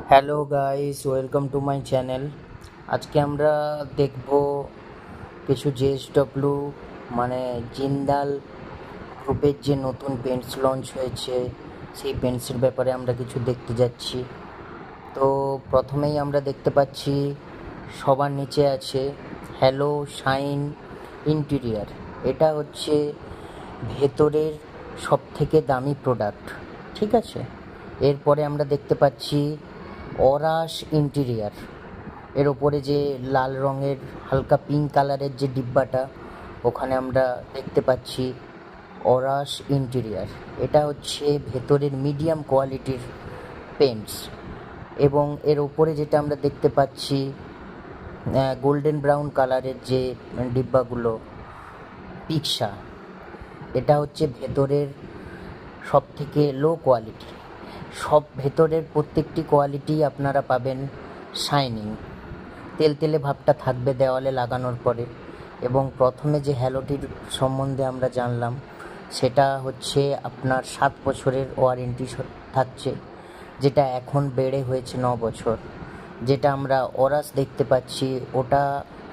Hello guys, welcome to my channel. আজকে আমরা দেখব কিছু জেএসডব্লিউ মানে জিন্দাল গ্রুপের যে নতুন পেন্টস লঞ্চ হয়েছে সেই পেন্টসের ব্যাপারে আমরা কিছু দেখতে যাচ্ছি। তো প্রথমেই আমরা দেখতে পাচ্ছি সবার নিচে আছে হ্যালো শাইন ইন্টেরিয়ার। এটা হচ্ছে ভেতরের সবথেকে দামি প্রোডাক্ট, ঠিক আছে। এরপরে আমরা দেখতে পাচ্ছি অরাস ইন্টেরিয়ার। এর ওপরে যে লাল রঙের হালকা পিঙ্ক কালারের যে ডিব্বাটা, ওখানে আমরা দেখতে পাচ্ছি অরাস ইন্টেরিয়ার। এটা হচ্ছে ভেতরের মিডিয়াম কোয়ালিটির পেন্টস। এবং এর ওপরে যেটা আমরা দেখতে পাচ্ছি গোল্ডেন ব্রাউন কালারের যে ডিব্বাগুলো, পিক্সা। এটা হচ্ছে ভেতরের সব থেকে লো কোয়ালিটি। সব ভেতরের প্রত্যেকটি কোয়ালিটি আপনারা পাবেন শাইনিং, তেলতেলে ভাবটা থাকবে দেওয়ালে লাগানোর পরে। এবং প্রথমে যে হ্যালোটির সম্বন্ধে আমরা জানলাম, সেটা হচ্ছে আপনার 7 বছরের ওয়ারেন্টি থাকছে, যেটা এখন বেড়ে হয়েছে 9 বছর। যেটা আমরা অরাস দেখতে পাচ্ছি ওটা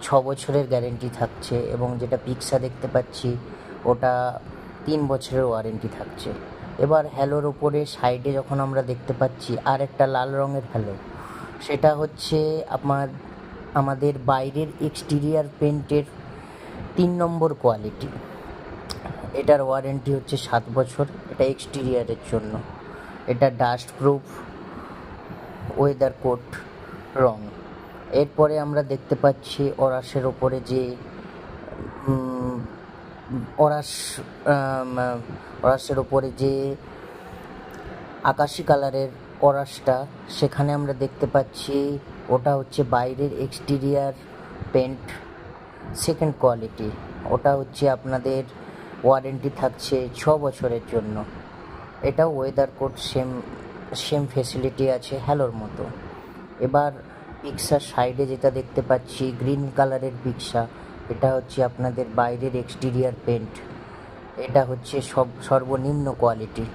6 বছরের গ্যারেন্টি থাকছে, এবং যেটা পিক্সা দেখতে পাচ্ছি ওটা 3 বছরের ওয়ারেন্টি থাকছে। এবার হ্যালোর ওপরে সাইডে যখন আমরা দেখতে পাচ্ছি আর একটা লাল রঙের হ্যালো, সেটা হচ্ছে আমাদের বাইরের এক্সটিরিয়ার পেন্টের 3 নম্বর কোয়ালিটি। এটার ওয়ারেন্টি হচ্ছে 7 বছর। এটা এক্সটিরিয়ারের জন্য। এটা ডাস্ট প্রুফ ওয়েদার কোট রং। এরপরে আমরা দেখতে পাচ্ছি অরাসের ওপরে যে অরাসের ওপরে যে আকাশি কালারের অরাসটা, সেখানে আমরা দেখতে পাচ্ছি ওটা হচ্ছে বাইরের এক্সটিরিয়ার পেন্ট সেকেন্ড কোয়ালিটি। ওটা হচ্ছে আপনাদের ওয়ারেন্টি থাকছে 6 বছরের জন্য। এটাও ওয়েদার কোড সেম ফেসিলিটি আছে হ্যালোর মতো। এবার পিক্সার সাইডে যেটা দেখতে পাচ্ছি গ্রিন কালারের পিক্সা, এটা হচ্ছে আপনাদের বাইরের এক্সটিরিয়ার পেন্ট। এটা হচ্ছে সর্বনিম্ন কোয়ালিটি।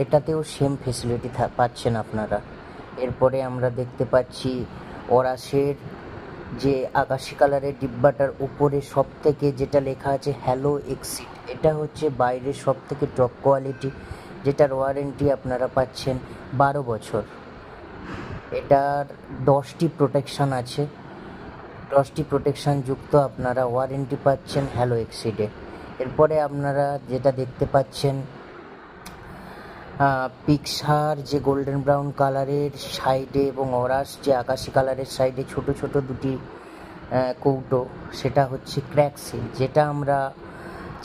এটাতেও সেম ফেসিলিটি পাচ্ছেন আপনারা। এরপরে আমরা দেখতে পাচ্ছি অরাসের যে আকাশি কালারের ডিব্বাটার উপরে সব থেকে যেটা লেখা আছে হ্যালো এক্সিট, এটা হচ্ছে বাইরের সব থেকে টপ কোয়ালিটি, যেটার ওয়ারেন্টি আপনারা পাচ্ছেন 12 বছর। এটার 10টি প্রোটেকশান আছে। 10টি প্রোটেকশান যুক্ত আপনারা ওয়ারেন্টি পাচ্ছেন হ্যালো এক্সিডে। এরপরে আপনারা যেটা দেখতে পাচ্ছেন পিক্সার যে গোল্ডেন ব্রাউন কালারের সাইডে এবং অরাস যে আকাশি কালারের সাইডে ছোট ছোট দুটি কৌটো, সেটা হচ্ছে ক্র্যাক সিল, যেটা আমরা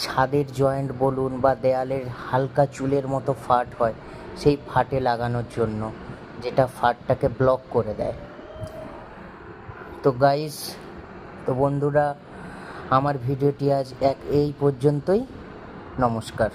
ছাদের জয়েন্ট বলুন বা দেয়ালের হালকা চুলের মতো ফাট হয় সেই ফাটে লাগানোর জন্য, যেটা ফাটটাকে ব্লক করে দেয়। তো গাইস, তো বন্ধুরা, আমার ভিডিওটি আজ এই পর্যন্তই। নমস্কার।